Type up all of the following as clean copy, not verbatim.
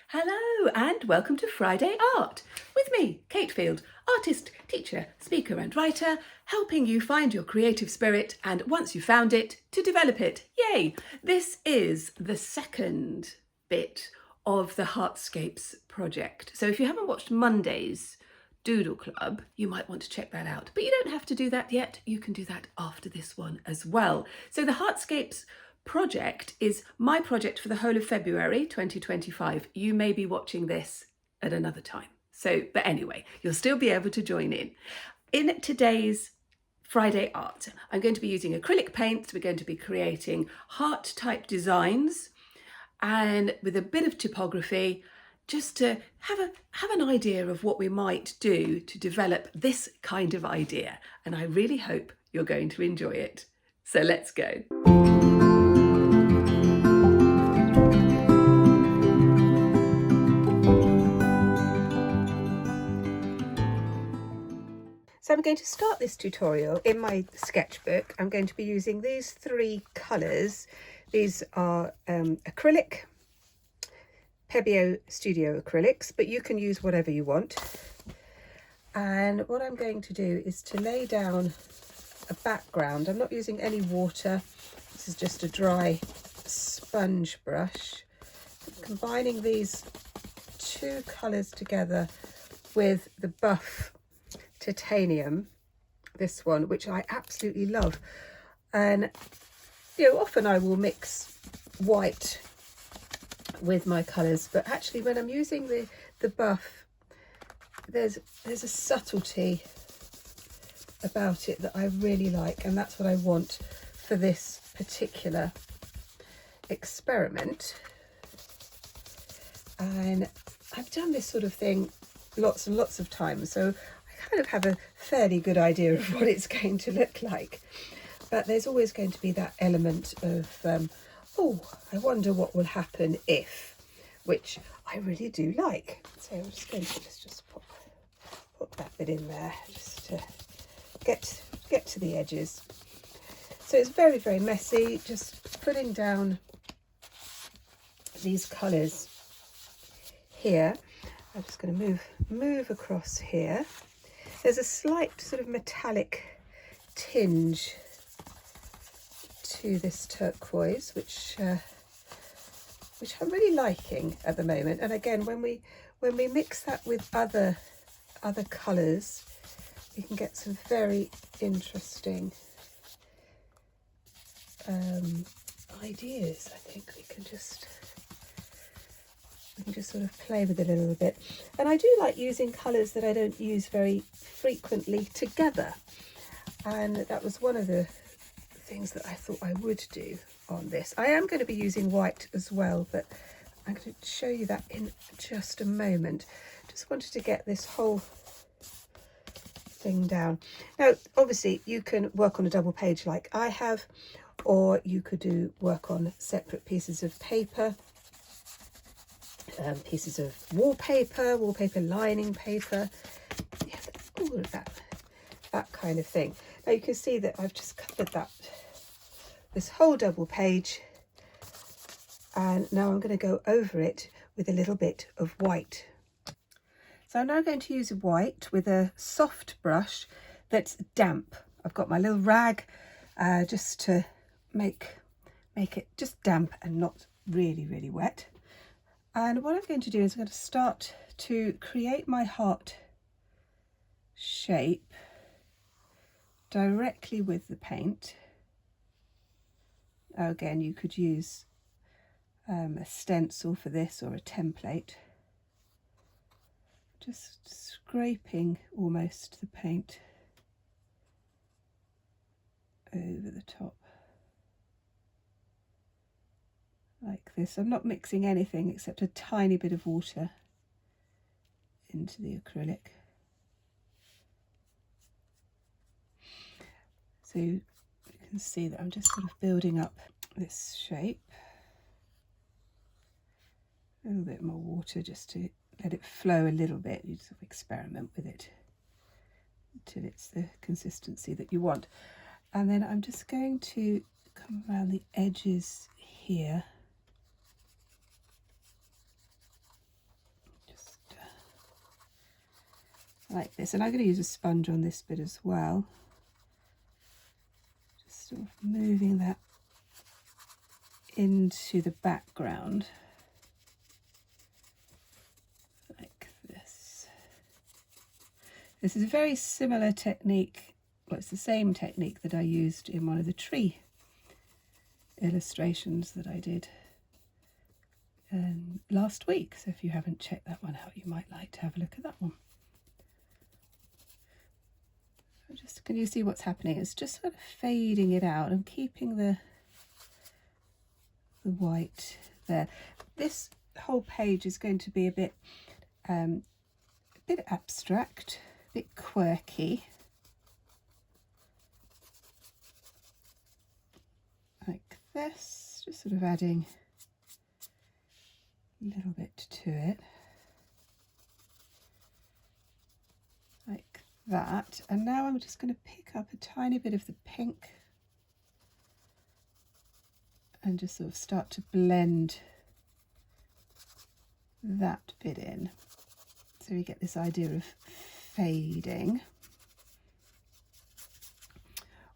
Hello and welcome to Friday Art with me, Cate Field, artist, teacher, speaker and writer, helping you find your creative spirit and once you've found it, to develop it. Yay! This is the second bit of the Heartscapes project. So if you haven't watched Monday's Doodle Club, you might want to check that out. But you don't have to do that yet. You can do that after this one as well. So the Heartscapes project is my project for the whole of February 2025. You may be watching this at another time. But anyway, you'll still be able to join in. In today's Friday Art, I'm going to be using acrylic paints. We're going to be creating heart type designs and with a bit of typography, just to have an idea of what we might do to develop this kind of idea. And I really hope you're going to enjoy it. So let's go. So I'm going to start this tutorial in my sketchbook. I'm going to be using these three colours. These are acrylic, Pebeo Studio acrylics, but you can use whatever you want. And what I'm going to do is to lay down a background. I'm not using any water. This is just a dry sponge brush. I'm combining these two colours together with the buff titanium, this one, which I absolutely love. And often I will mix white with my colours, but actually when I'm using the buff, there's a subtlety about it that I really like, and that's what I want for this particular experiment. And I've done this sort of thing lots and lots of times, so I kind of have a fairly good idea of what it's going to look like. But there's always going to be that element of oh, I wonder what will happen if, which I really do like. So I'm just going to just put that bit in there just to get to the edges. So it's very, very messy, just putting down these colours here. I'm just going to move across here. There's a slight sort of metallic tinge to this turquoise, which I'm really liking at the moment. And again, when we mix that with other colours, we can get some very interesting ideas. I think we can just sort of play with it a little bit. And I do like using colours that I don't use very frequently together. And that was one of the things that I thought I would do on this. I am going to be using white as well, but I'm going to show you that in just a moment. Just wanted to get this whole thing down. Now, obviously, you can work on a double page like I have, or you could work on separate pieces of paper, pieces of wallpaper lining paper, yeah, all of that kind of thing. Now you can see that I've just covered this whole double page, and now I'm going to go over it with a little bit of white. So I'm now going to use white with a soft brush that's damp. I've got my little rag just to make it just damp and not really, really wet. And what I'm going to do is I'm going to start to create my heart shape directly with the paint. Again, you could use a stencil for this or a template. Just scraping almost the paint over the top. Like this. I'm not mixing anything except a tiny bit of water into the acrylic. So you can see that I'm just sort of building up this shape. A little bit more water just to let it flow a little bit. You sort of experiment with it until it's the consistency that you want. And then I'm just going to come around the edges here like this. And I'm going to use a sponge on this bit as well. Just sort of moving that into the background like this. This is a very similar technique, well, it's the same technique that I used in one of the tree illustrations that I did last week. So if you haven't checked that one out, you might like to have a look at that one. Just, can you see what's happening? It's just sort of fading it out. I'm keeping the white there. This whole page is going to be a bit abstract, a bit quirky. Like this, just sort of adding a little bit to it. Like that. And now I'm just going to pick up a tiny bit of the pink and just sort of start to blend that bit in. So we get this idea of fading,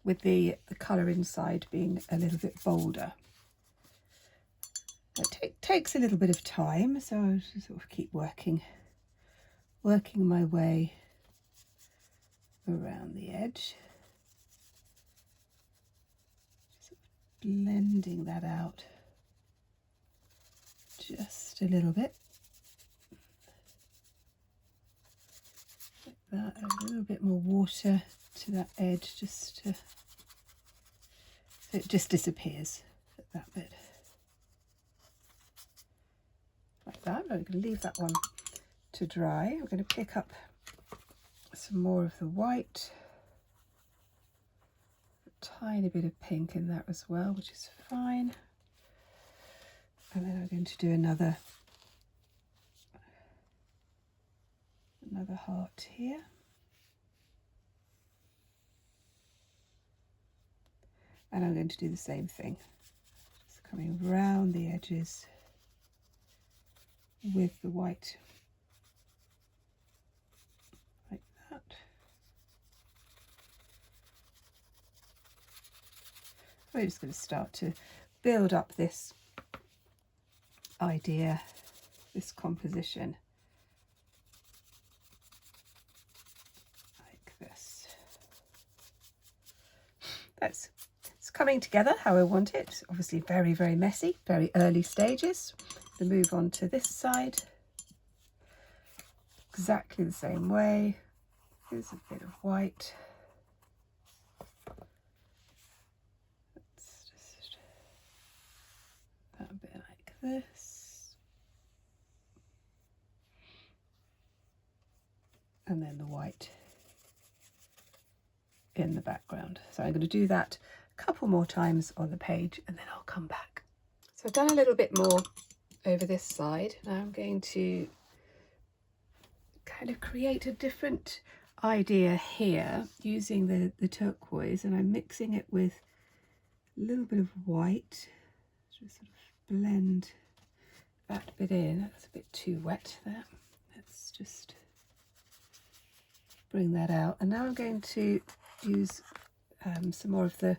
with the colour inside being a little bit bolder. It takes a little bit of time, so I'll just sort of keep working my way around the edge. Just blending that out just a little bit. Like that, a little bit more water to that edge, just to, so it just disappears at that bit. Like that. I'm going to leave that one to dry. We're going to pick up some more of the white, a tiny bit of pink in that as well, which is fine. And then I'm going to do another heart here. And I'm going to do the same thing, just coming round the edges with the white, like that. We're just going to start to build up this idea, this composition, like this. It's coming together how I want it. Obviously very, very messy, very early stages. To move on to this side, exactly the same way. Here's a bit of white. Let's just that a bit like this, and then the white in the background. So I'm going to do that a couple more times on the page, and then I'll come back. So I've done a little bit more over this side. Now I'm going to kind of create a different idea here using the turquoise, and I'm mixing it with a little bit of white. Just sort of blend that bit in. That's a bit too wet there. Let's just bring that out. And now I'm going to use some more of the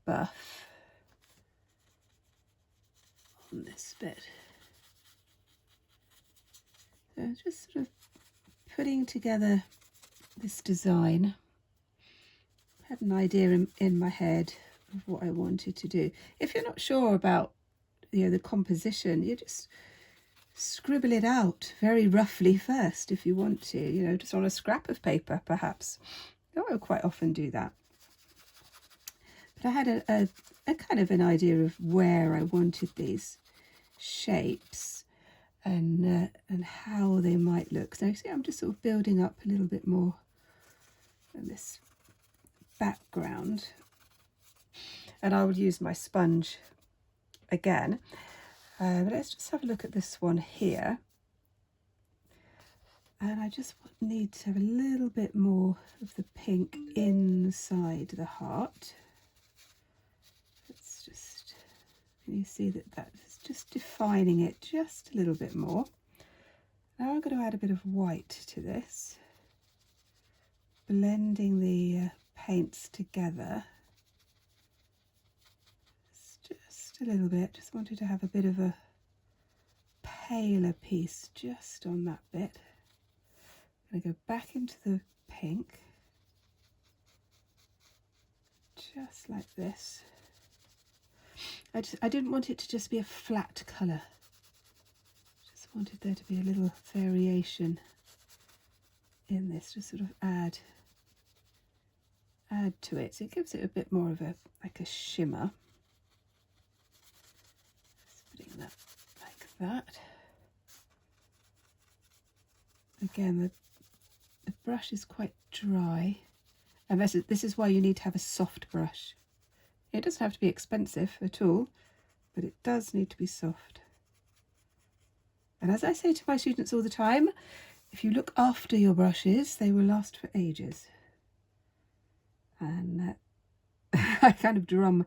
buff on this bit. So just sort of putting together this design. I had an idea in my head of what I wanted to do. If you're not sure about, the composition, you just scribble it out very roughly first if you want to, just on a scrap of paper perhaps. I quite often do that. But I had a kind of an idea of where I wanted these shapes and how they might look. So you see, I'm just sort of building up a little bit more in this background, and I will use my sponge again. But let's just have a look at this one here, and I just need to have a little bit more of the pink inside the heart. Let's just, can you see that is just defining it just a little bit more. Now I'm going to add a bit of white to this. blending the paints together. Just a little bit. Just wanted to have a bit of a paler piece just on that bit. I'm going to go back into the pink, just like this. I didn't want it to just be a flat colour. Just wanted there to be a little variation in this, to sort of add to it. So it gives it a bit more of a, like a shimmer. Just putting that like that. Again, the brush is quite dry, and this is why you need to have a soft brush. It doesn't have to be expensive at all, but it does need to be soft. And as I say to my students all the time, if you look after your brushes, they will last for ages. And I kind of drum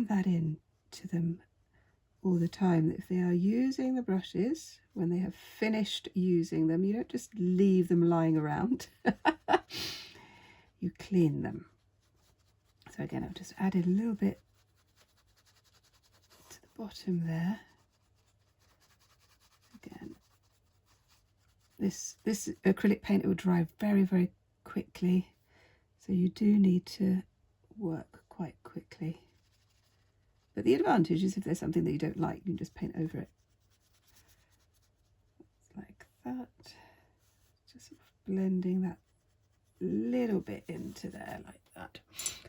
that in to them all the time, that if they are using the brushes, when they have finished using them, you don't just leave them lying around. You clean them. So again, I've just added a little bit to the bottom there. Again, this acrylic paint will dry very, very quickly, so you do need to work quite quickly. But the advantage is if there's something that you don't like, you can just paint over it. Like that. Just sort of blending that little bit into there like that.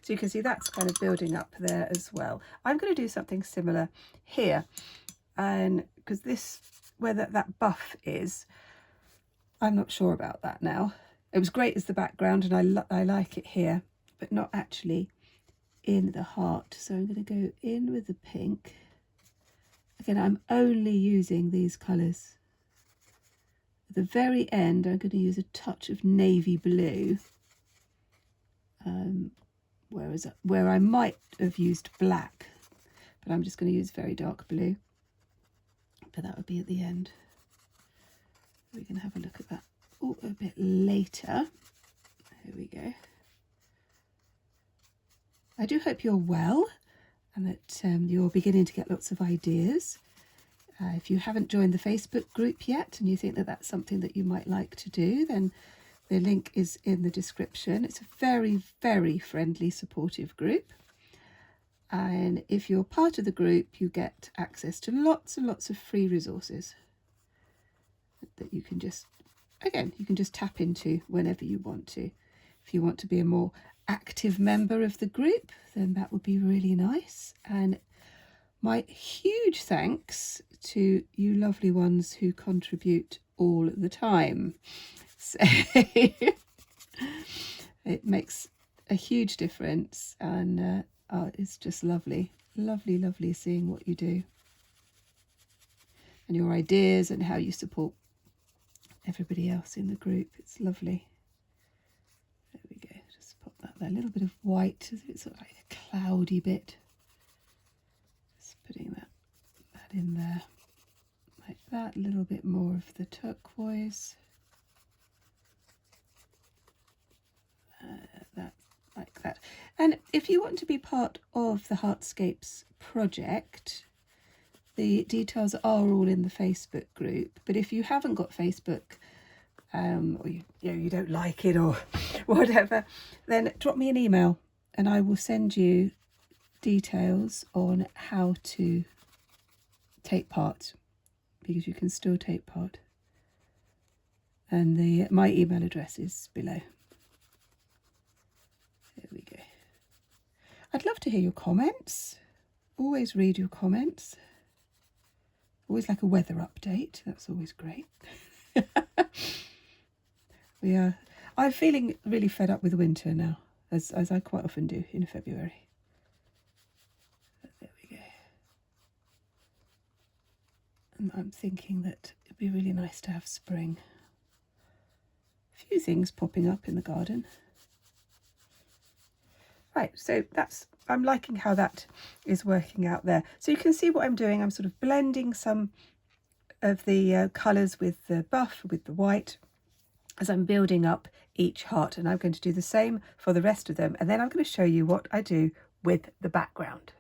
So you can see that's kind of building up there as well. I'm going to do something similar here, and because this, where that buff is, I'm not sure about that now. It was great as the background, and I like it here, but not actually in the heart. So I'm going to go in with the pink. Again, I'm only using these colours. At the very end, I'm going to use a touch of navy blue, where I might have used black, but I'm just going to use very dark blue. But that would be at the end. We can have a look at that a bit later. Here we go. I do hope you're well, and that you're beginning to get lots of ideas. If you haven't joined the Facebook group yet, and you think that that's something that you might like to do, then the link is in the description. It's a very, very friendly, supportive group. And if you're part of the group, you get access to lots and lots of free resources that you can just, again, you can just tap into whenever you want to. If you want to be a more active member of the group, then that would be really nice. And my huge thanks to you lovely ones who contribute all the time. So it makes a huge difference, and it's just lovely, lovely, lovely seeing what you do and your ideas and how you support everybody else in the group. It's lovely. There we go. Just pop that there. A little bit of white, it's sort of like a cloudy bit. Just putting that in there like that. A little bit more of the turquoise. That like that. And if you want to be part of the Heartscapes project, the details are all in the Facebook group. But if you haven't got Facebook, or you don't like it or whatever, then drop me an email and I will send you details on how to take part, because you can still take part. And my email address is below. There we go. I'd love to hear your comments. Always read your comments. Always like a weather update. That's always great. I'm feeling really fed up with winter now, as I quite often do in February. But there we go. And I'm thinking that it'd be really nice to have spring. A few things popping up in the garden. Right, so I'm liking how that is working out there. So you can see what I'm doing. I'm sort of blending some of the colours with the buff, with the white, as I'm building up each heart, and I'm going to do the same for the rest of them, and then I'm going to show you what I do with the background.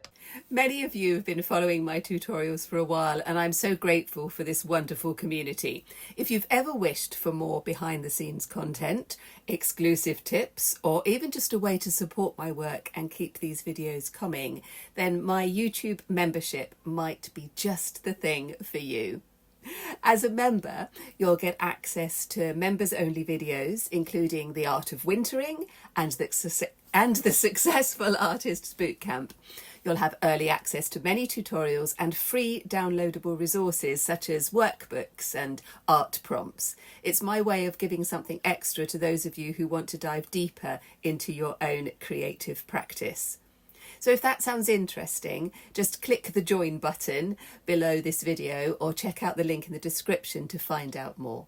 Many of you have been following my tutorials for a while, and I'm so grateful for this wonderful community. If you've ever wished for more behind the scenes content, exclusive tips, or even just a way to support my work and keep these videos coming, then my YouTube membership might be just the thing for you. As a member, you'll get access to members-only videos, including the art of wintering and the Successful Artists Bootcamp. You'll have early access to many tutorials and free downloadable resources such as workbooks and art prompts. It's my way of giving something extra to those of you who want to dive deeper into your own creative practice. So if that sounds interesting, just click the join button below this video or check out the link in the description to find out more.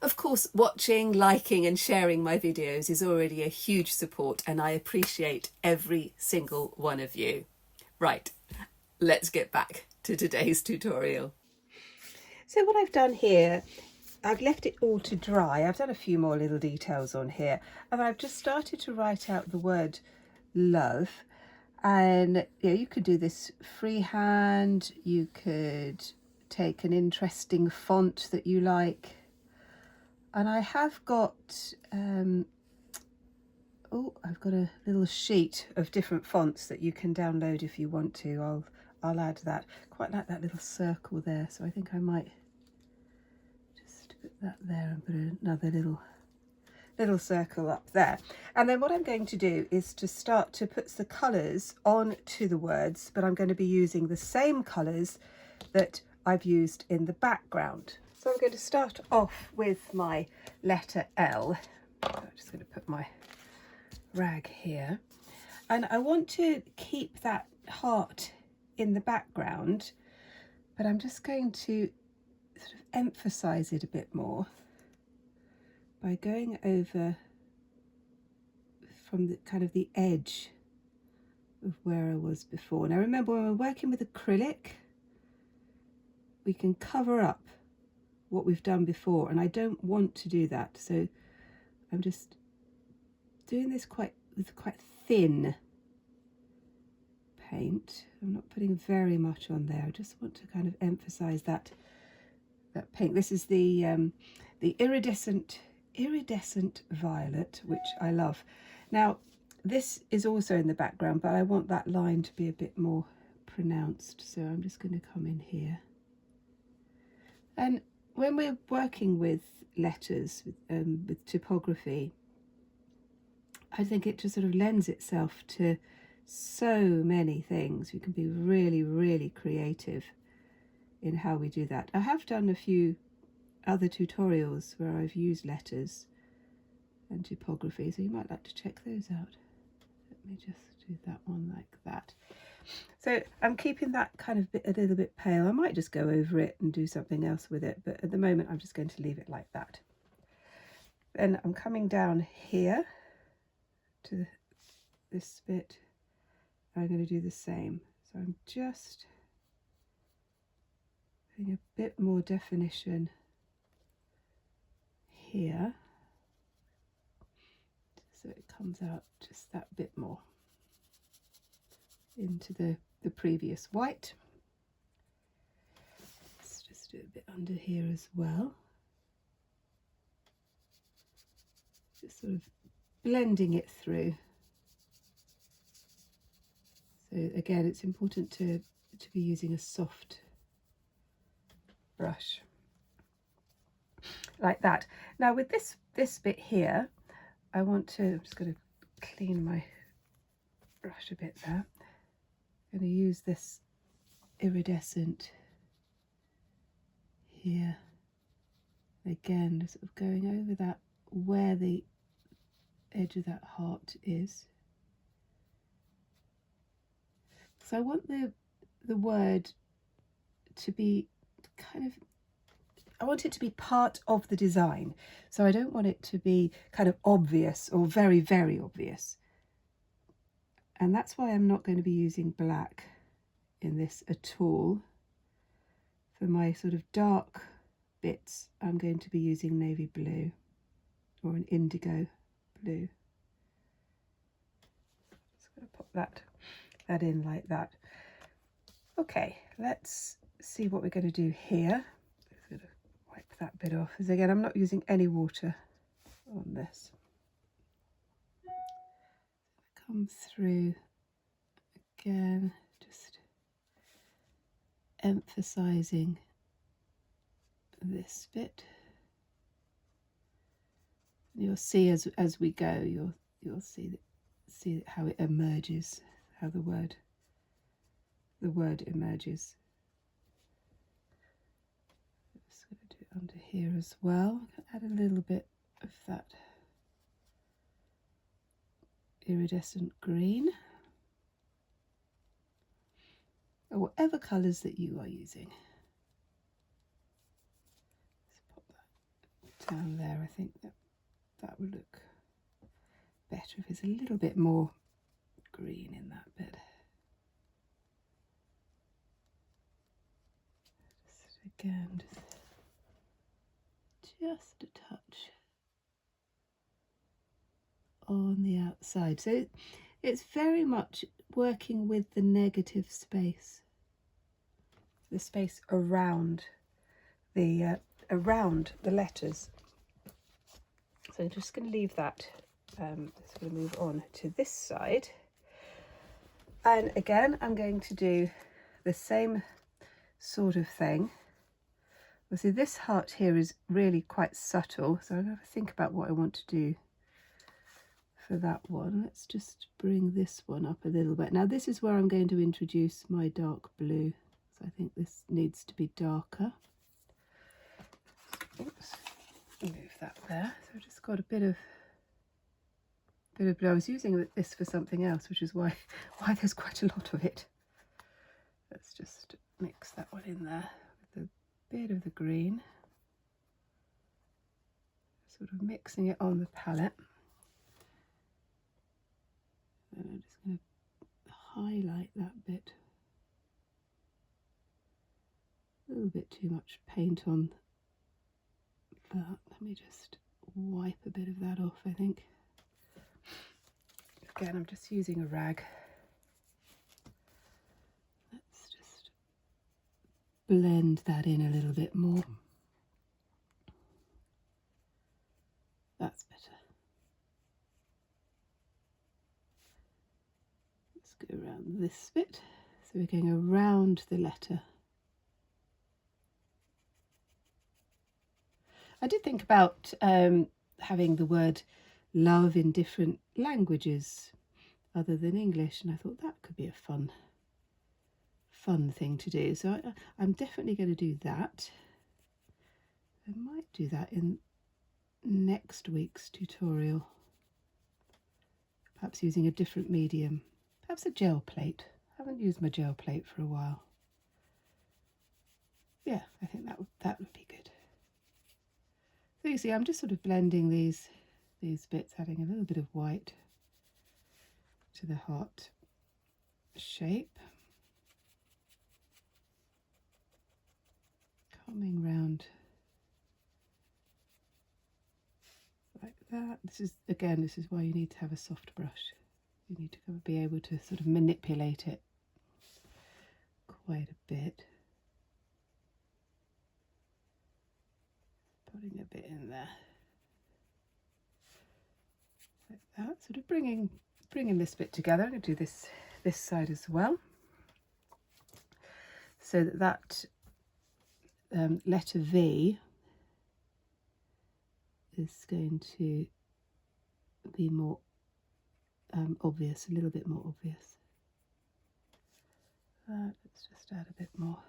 Of course, watching, liking and sharing my videos is already a huge support, and I appreciate every single one of you. Right, let's get back to today's tutorial. So what I've done here, I've left it all to dry. I've done a few more little details on here, and I've just started to write out the word love. And you could do this freehand, you could take an interesting font that you like. And I have got, I've got a little sheet of different fonts that you can download if you want to. I'll add that. Quite like that little circle there, so I think I might just put that there and put another little circle up there. And then what I'm going to do is to start to put the colours onto the words, but I'm going to be using the same colours that I've used in the background. So I'm going to start off with my letter L. I'm just going to put my rag here, and I want to keep that heart in the background, but I'm just going to sort of emphasize it a bit more by going over from the kind of the edge of where I was before. Now remember, when we're working with acrylic, we can cover up what we've done before, and I don't want to do that, so I'm just doing this with quite thin paint. I'm not putting very much on there. I just want to kind of emphasize that pink. This is the iridescent violet, which I love. Now this is also in the background, but I want that line to be a bit more pronounced, so I'm just going to come in here. And when we're working with letters, with typography, I think it just sort of lends itself to so many things. We can be really, really creative in how we do that. I have done a few other tutorials where I've used letters and typography, so you might like to check those out. Let me just do that one like that. So I'm keeping that kind of a little bit pale. I might just go over it and do something else with it, but at the moment I'm just going to leave it like that. Then I'm coming down here to this bit. I'm going to do the same. So I'm just putting a bit more definition here, so it comes out just that bit more into the previous white. Let's just do a bit under here as well, just sort of blending it through. So again, it's important to be using a soft brush like that. Now with this bit here, I'm just going to clean my brush a bit there. I'm going to use this iridescent here again, sort of going over that where the edge of that heart is. So I want the word to be kind of, I want it to be part of the design. So I don't want it to be kind of obvious or very, very obvious. And that's why I'm not going to be using black in this at all. For my sort of dark bits, I'm going to be using navy blue. or an indigo blue. Just going to pop that in like that. Okay, let's see what we're going to do here. Just going to wipe that bit off. As again, I'm not using any water on this. Come through again, just emphasizing this bit. You'll see as we go, you'll see how it emerges, how the word emerges. I'm just going to do it under here as well. Add a little bit of that iridescent green, or whatever colours that you are using. Let's pop that down there. I think that would look better if it's a little bit more green in that bit. Just again, just a touch on the outside. So it's very much working with the negative space, the space around the letters. So I'm just going to leave that. Just going to move on to this side, and again I'm going to do the same sort of thing. Well, see, this heart here is really quite subtle, so I'm going to think about what I want to do for that one. Let's just bring this one up a little bit. Now this is where I'm going to introduce my dark blue, so I think this needs to be darker. Oops, move that there. So I've just got a bit of blue. I was using this for something else, which is why there's quite a lot of it. Let's just mix that one in there with a bit of the green, sort of mixing it on the palette. And I'm just going to highlight that bit. A little bit too much paint on that. Let me just wipe a bit of that off, I think. Again, I'm just using a rag. Let's just blend that in a little bit more. That's better. Let's go around this bit. So we're going around the letter. I did think about having the word love in different languages other than English, and I thought that could be a fun thing to do. So I'm definitely going to do that. I might do that in next week's tutorial, perhaps using a different medium, perhaps a gel plate. I haven't used my gel plate for a while. Yeah, I think that would be good. So you see, I'm just sort of blending these bits, adding a little bit of white to the heart shape, coming round like that. This is why you need to have a soft brush. You need to be able to sort of manipulate it quite a bit. Putting a bit in there like that, sort of bringing this bit together. I'm going to do this side as well, so that letter V is going to be more obvious, a little bit more obvious. Let's just add a bit more.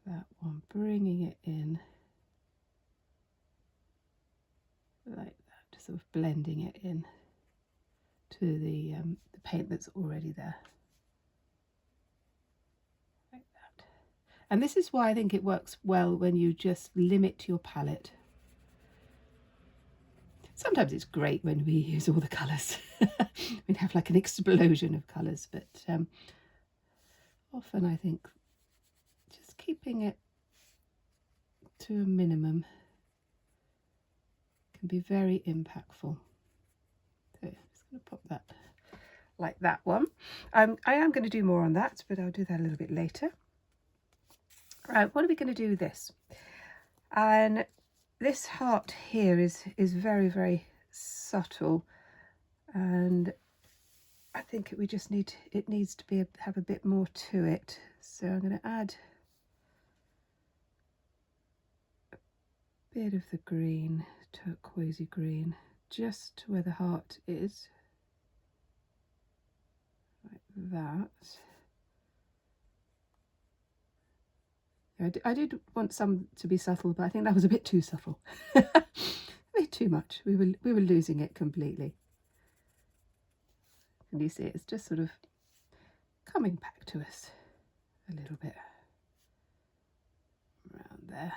That one, bringing it in like that, just sort of blending it in to the paint that's already there, like that. And this is why I think it works well when you just limit your palette. Sometimes it's great when we use all the colours. We have like an explosion of colours, but often I think just keeping it to a minimum can be very impactful. So I'm just going to pop that like that one. I am going to do more on that, but I'll do that a little bit later. Right, what are we going to do with this? And this heart here is very, very subtle, and I think it needs to have a bit more to it. So I'm going to add a bit of the green, turquoisey green, just to where the heart is, like that. I did want some to be subtle, but I think that was a bit too subtle. A bit too much. We were losing it completely. And you see it's just sort of coming back to us a little bit around there.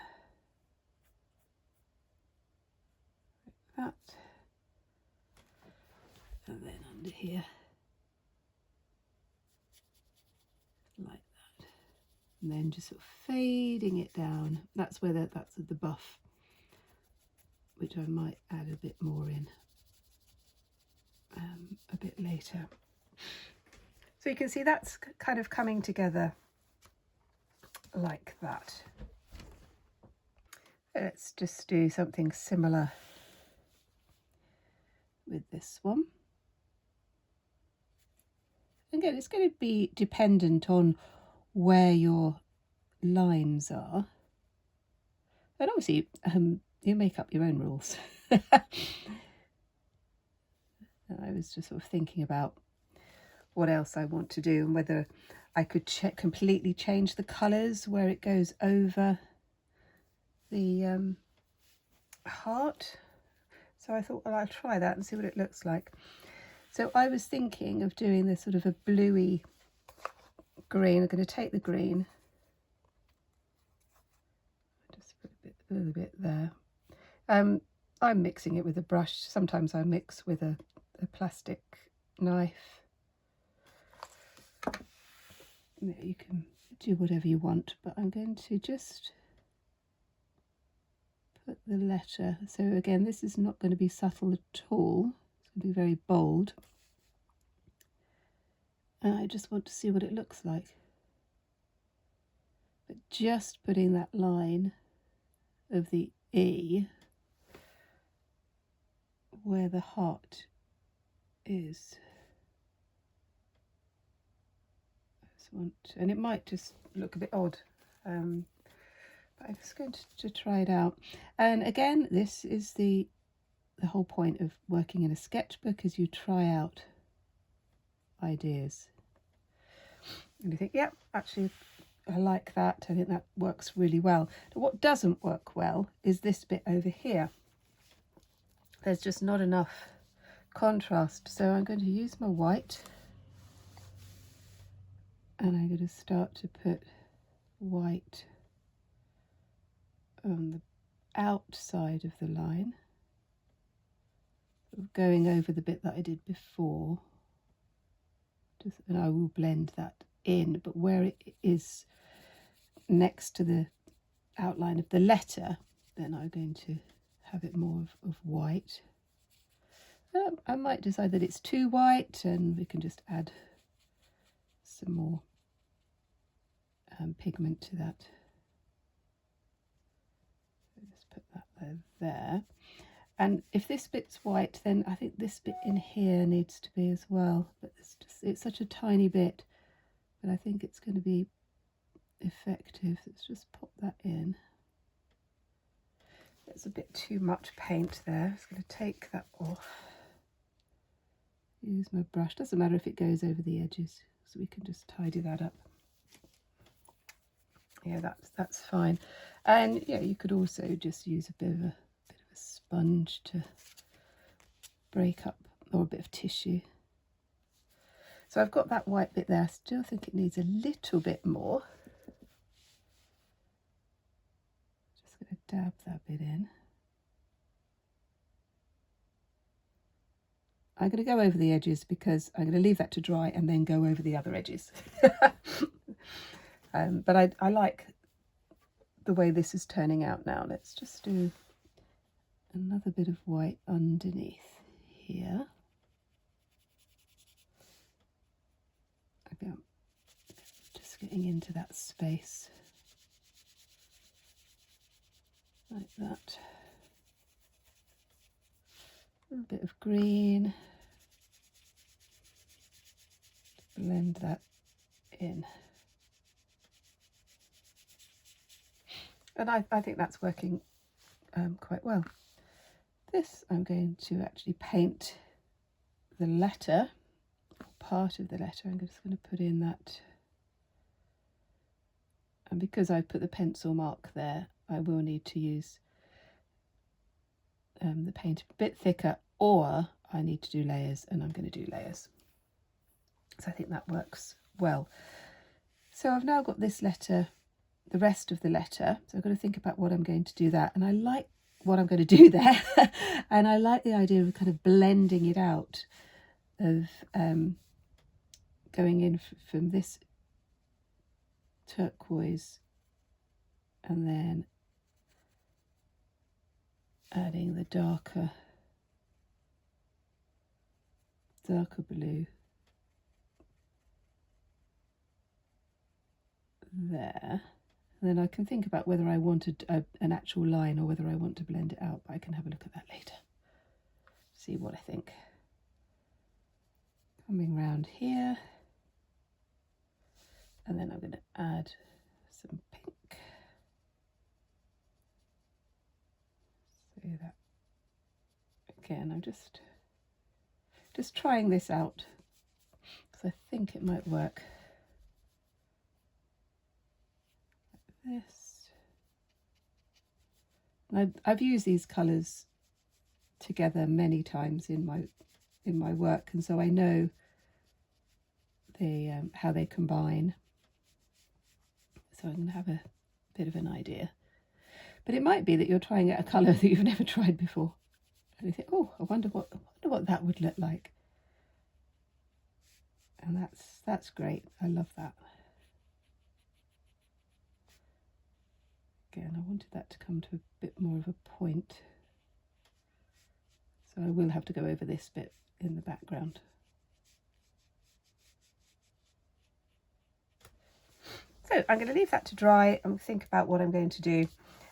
Like that. And then under here. Like that. And then just sort of fading it down. That's where that's the buff, which I might add a bit more in a bit later. So you can see that's kind of coming together like that. Let's just do something similar with this one. Again, it's going to be dependent on where your lines are, and obviously you make up your own rules. I was just sort of thinking about what else I want to do and whether I could completely change the colours where it goes over the heart. So I thought, well, I'll try that and see what it looks like. So I was thinking of doing this sort of a bluey green. I'm going to take the green, just put a little bit there. I'm mixing it with a brush. Sometimes I mix with a plastic knife. You can do whatever you want, but I'm going to just put the letter. So again, this is not going to be subtle at all. It's going to be very bold. And I just want to see what it looks like. But just putting that line of the E where the heart is. And it might just look a bit odd, but I'm just going to try it out. And again, this is the whole point of working in a sketchbook, is you try out ideas and you think, yep, actually I like that, I think that works really well. But what doesn't work well is this bit over here. There's just not enough contrast, so I'm going to use my white. And I'm going to start to put white on the outside of the line, going over the bit that I did before. And I will blend that in, but where it is next to the outline of the letter, then I'm going to have it more of white. I might decide that it's too white and we can just add some more pigment to that. So just put that there. And if this bit's white, then I think this bit in here needs to be as well. But it's such a tiny bit, but I think it's going to be effective. Let's just pop that in. There's a bit too much paint there. I'm just going to take that off. Use my brush. Doesn't matter if it goes over the edges, so we can just tidy that up. Yeah, that's fine. And yeah, you could also just use a bit of a sponge to break up, or a bit of tissue. So I've got that white bit there. I still think it needs a little bit more. Just going to dab that bit in. I'm going to go over the edges because I'm going to leave that to dry and then go over the other edges. But I like the way this is turning out now. Let's just do another bit of white underneath here. Again, just getting into that space like that. A little bit of green. Blend that in. And I think that's working quite well. This I'm going to actually paint the letter, or part of the letter. I'm just going to put in that. And because I put the pencil mark there, I will need to use the paint a bit thicker, or I need to do layers, and I'm going to do layers. So I think that works well. So I've now got this letter, the rest of the letter. So I've got to think about what I'm going to do that. And I like what I'm going to do there. And I like the idea of kind of blending it out, of going in from this turquoise and then adding the darker blue there. And then I can think about whether I wanted an actual line or whether I want to blend it out, but I can have a look at that later. See what I think. Coming round here, and then I'm going to add some pink. So that, again, I'm just trying this out because I think it might work. Like this. I've used these colours together many times in my work, and so I know how they combine. So I'm going to have a bit of an idea. But it might be that you're trying out a colour that you've never tried before, and you think, oh, I wonder what that would look like. And that's great. I love that. Again, I wanted that to come to a bit more of a point, so I will have to go over this bit in the background. So I'm going to leave that to dry and think about what I'm going to do,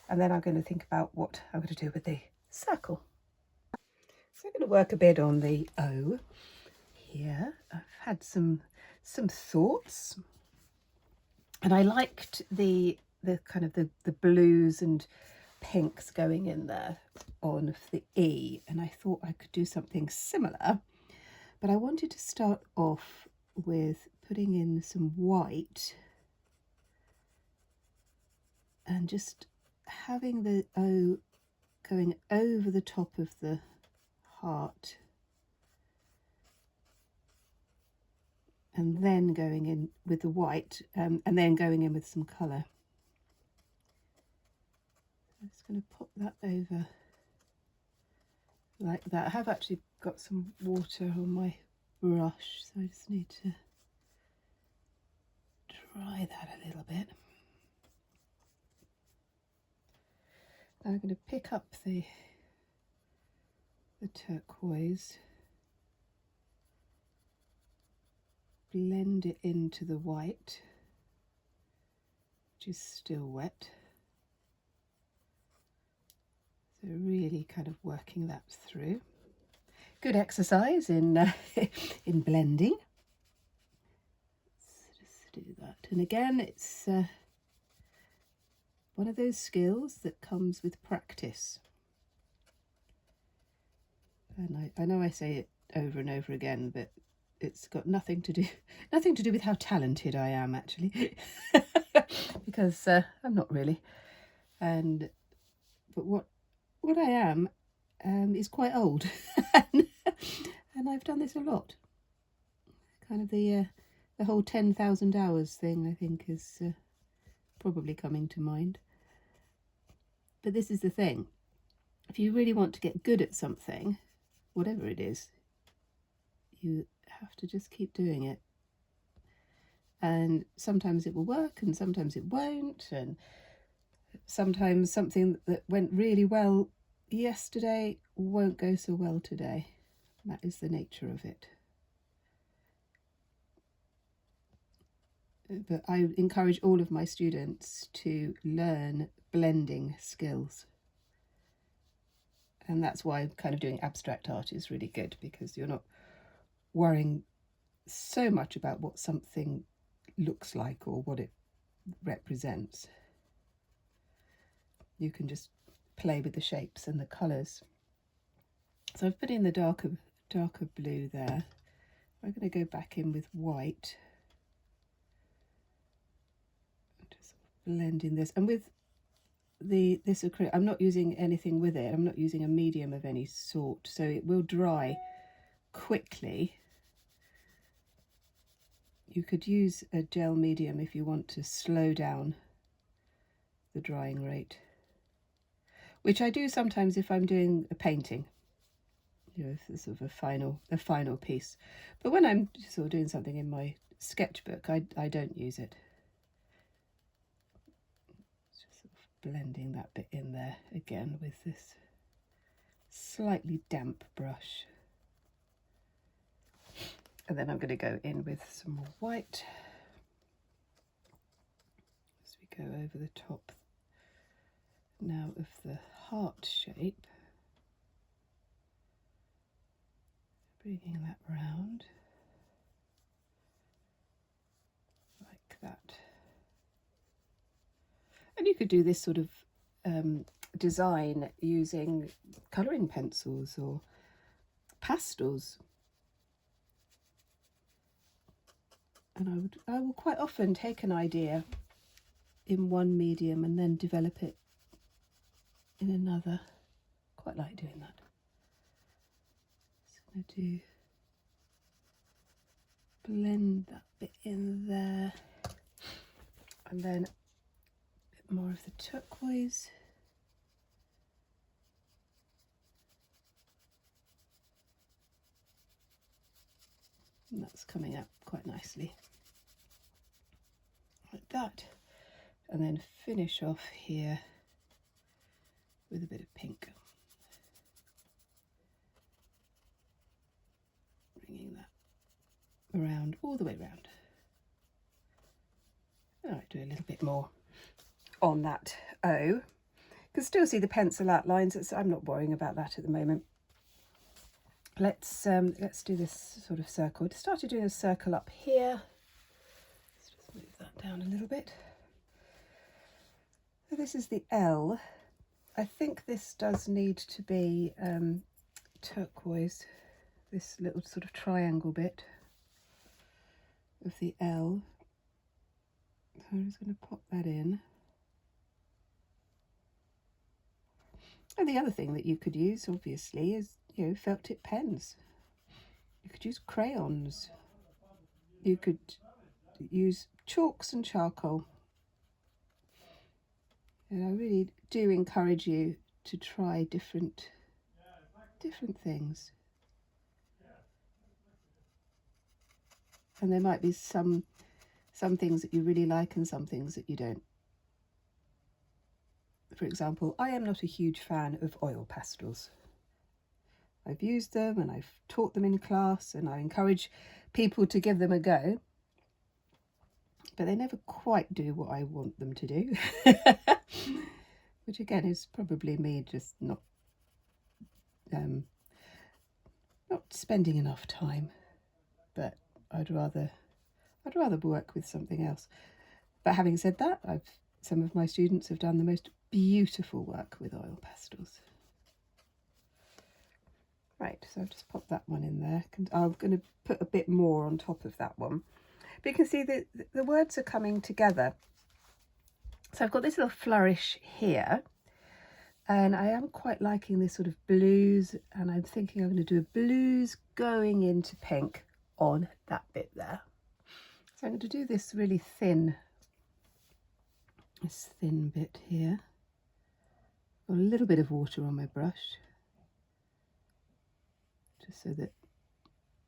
and then I'm going to think about what I'm going to do with the circle. So I'm going to work a bit on the O here. I've had some thoughts, and I liked the kind of the blues and pinks going in there on the E, and I thought I could do something similar, but I wanted to start off with putting in some white and just having the O going over the top of the heart, and then going in with the white, and then going in with some colour. I'm just going to pop that over like that. I have actually got some water on my brush, so I just need to dry that a little bit. I'm going to pick up the turquoise, blend it into the white, which is still wet. So really kind of working that through. Good exercise in in blending. Let's just do that. And again, it's one of those skills that comes with practice. And I know I say it over and over again, but it's got nothing to do with how talented I am, actually, because I'm not really. But what I am is quite old, and I've done this a lot. Kind of the whole 10,000 hours thing, I think, is probably coming to mind. But this is the thing: if you really want to get good at something, whatever it is, you have to just keep doing it. And sometimes it will work, and sometimes it won't, and sometimes something that went really well yesterday won't go so well today. That is the nature of it. But I encourage all of my students to learn blending skills. And that's why kind of doing abstract art is really good, because you're not worrying so much about what something looks like or what it represents. You can just play with the shapes and the colours. So I've put in the darker blue there. I'm going to go back in with white. Just blend in this. And with this acrylic, I'm not using anything with it. I'm not using a medium of any sort, so it will dry quickly. You could use a gel medium if you want to slow down the drying rate, which I do sometimes if I'm doing a painting, you know, if it's sort of a final piece. But when I'm sort of doing something in my sketchbook, I don't use it. Just sort of blending that bit in there again with this slightly damp brush. And then I'm going to go in with some more white as we go over the top now of the heart shape, bringing that round like that. And you could do this sort of design using colouring pencils or pastels. And I will quite often take an idea in one medium and then develop it in another. Quite like doing that. Just going to blend that bit in there, and then a bit more of the turquoise. And that's coming up quite nicely, like that. And then finish off here with a bit of pink. Bringing that around, all the way around. I might do a little bit more on that O. You can still see the pencil outlines. I'm not worrying about that at the moment. Let's do this sort of circle. I started doing a circle up here. Let's just move that down a little bit. So this is the L. I think this does need to be turquoise, this little sort of triangle bit of the L. So I'm just going to pop that in. And the other thing that you could use, obviously, is, you know, felt tip pens. You could use crayons. You could use chalks and charcoal. And I really do encourage you to try different things. And there might be some things that you really like and some things that you don't. For example, I am not a huge fan of oil pastels. I've used them and I've taught them in class, and I encourage people to give them a go, but they never quite do what I want them to do. Which again is probably me just not spending enough time, but I'd rather work with something else. But having said that, some of my students have done the most beautiful work with oil pastels. Right, so I've just popped that one in there. I'm going to put a bit more on top of that one. But you can see that the words are coming together. So I've got this little flourish here, and I am quite liking this sort of blues, and I'm thinking I'm going to do a blues going into pink on that bit there. So I'm going to do this really thin, bit here. Got a little bit of water on my brush, just so that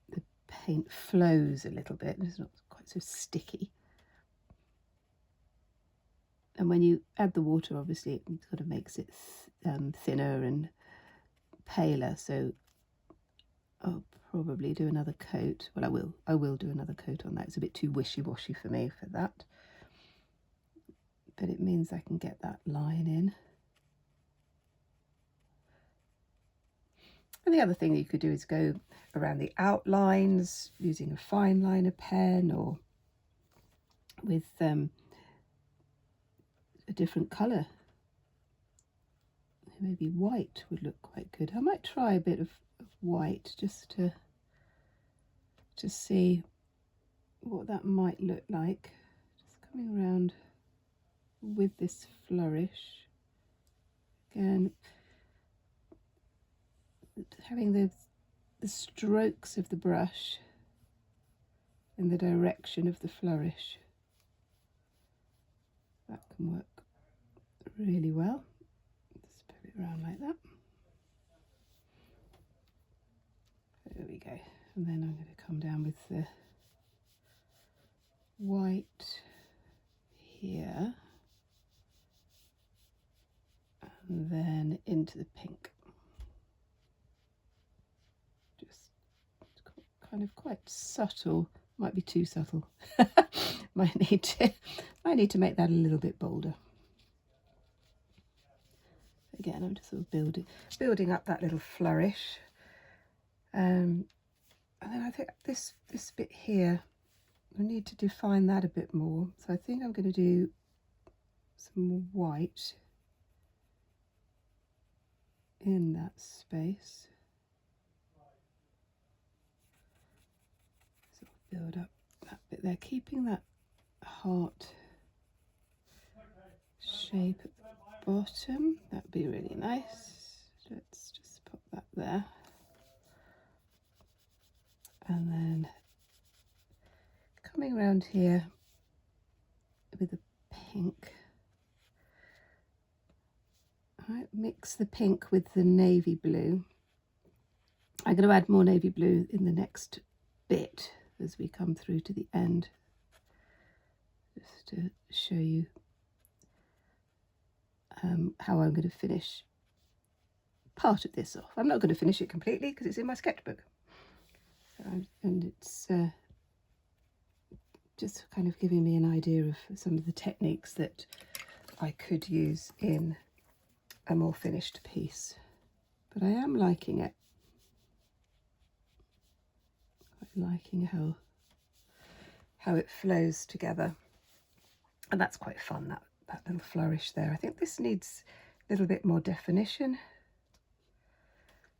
the paint flows a little bit and it's not quite so sticky. And when you add the water, obviously it sort of makes it thinner and paler, so I'll probably do another coat. Well, I will do another coat on that. It's a bit too wishy-washy for me for that, but it means I can get that line in. And the other thing you could do is go around the outlines using a fine liner pen, or with a different colour. Maybe white would look quite good. I might try a bit of white just to see what that might look like. Just coming around with this flourish. Again, having the strokes of the brush in the direction of the flourish. That can work really well. Just put it around like that. There we go. And then I'm going to come down with the white here, and then into the pink. Just kind of quite subtle. Might be too subtle. might need to make that a little bit bolder. Again, I'm just sort of building up that little flourish. And then I think this bit here, I need to define that a bit more. So I think I'm going to do some more white in that space. Sort of build up that bit there, keeping that heart shape at the bottom. That'd be really nice. Let's just pop that there. And then coming around here with the pink. I mix the pink with the navy blue. I'm going to add more navy blue in the next bit as we come through to the end, just to show you how I'm going to finish part of this off. I'm not going to finish it completely because it's in my sketchbook. And it's just kind of giving me an idea of some of the techniques that I could use in a more finished piece. But I am liking it. Quite liking how it flows together. And that's quite fun, that little flourish there. I think this needs a little bit more definition.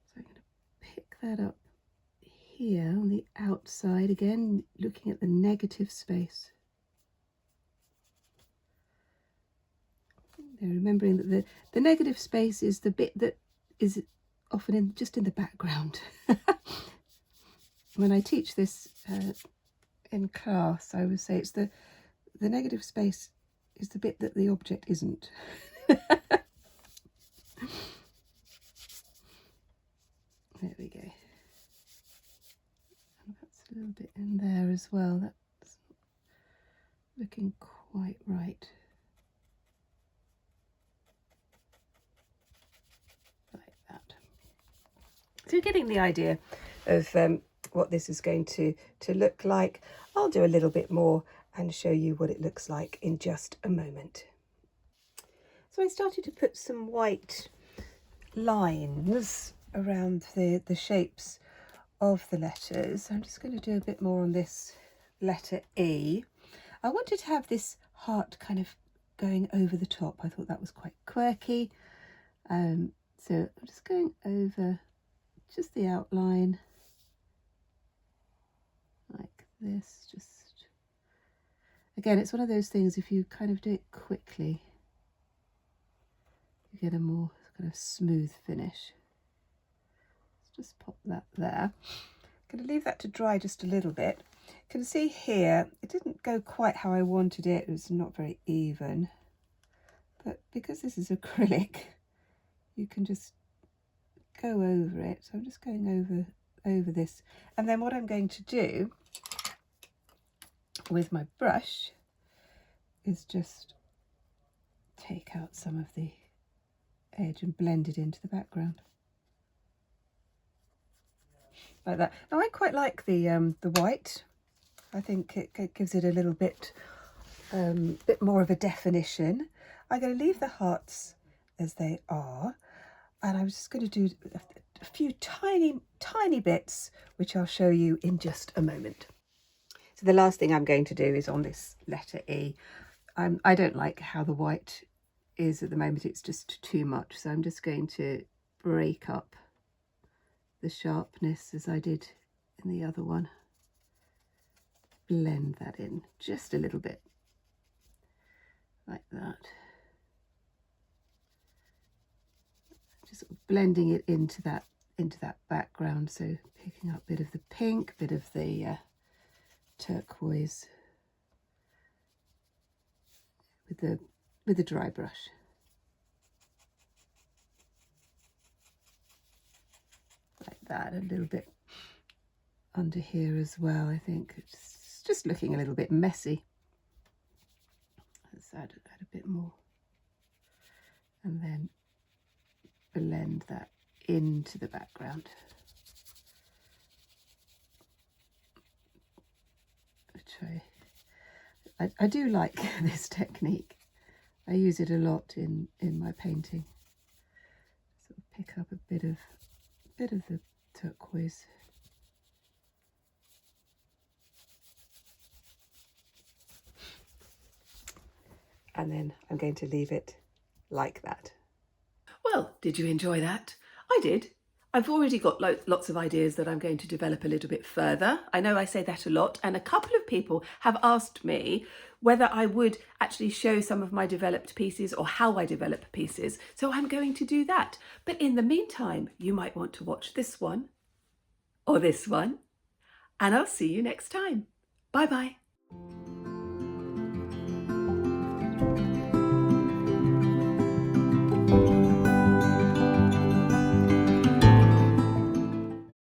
So I'm going to pick that up here on the outside, again looking at the negative space. Now, remembering that the negative space is the bit that is often just in the background. When I teach this in class, I would say it's the negative space is the bit that the object isn't. There we go. That's a little bit in there as well. That's looking quite right. Like that. So you're getting the idea of what this is going to look like. I'll do a little bit more and show you what it looks like in just a moment. So I started to put some white lines around the shapes of the letters. I'm just going to do a bit more on this letter E. I wanted to have this heart kind of going over the top. I thought that was quite quirky. So I'm just going over just the outline like this. Just again, it's one of those things, if you kind of do it quickly, you get a more kind of smooth finish. Let's just pop that there. I'm going to leave that to dry just a little bit. You can see here, it didn't go quite how I wanted it. It was not very even. But because this is acrylic, you can just go over it. So I'm just going over this. And then what I'm going to do with my brush is just take out some of the edge and blend it into the background. like that. Now I quite like the white. I think it gives it a little bit more of a definition. I'm going to leave the hearts as they are, and I'm just going to do a few tiny bits which I'll show you in just a moment. So the last thing I'm going to do is on this letter E. I don't like how the white is at the moment, it's just too much, so I'm just going to break up the sharpness as I did in the other one. Blend that in just a little bit, like that. Just sort of blending it into that background, so picking up a bit of the pink, bit of the turquoise with the dry brush. Like that, a little bit under here as well. I think it's just looking a little bit messy. Let's add a bit more, and then blend that into the background. Which I do like this technique. I use it a lot in my painting. Sort of pick up a bit of the turquoise. And then I'm going to leave it like that. Well, did you enjoy that? I did. I've already got lots of ideas that I'm going to develop a little bit further. I know I say that a lot, and a couple of people have asked me whether I would actually show some of my developed pieces or how I develop pieces. So I'm going to do that. But in the meantime, you might want to watch this one or this one, and I'll see you next time. Bye bye.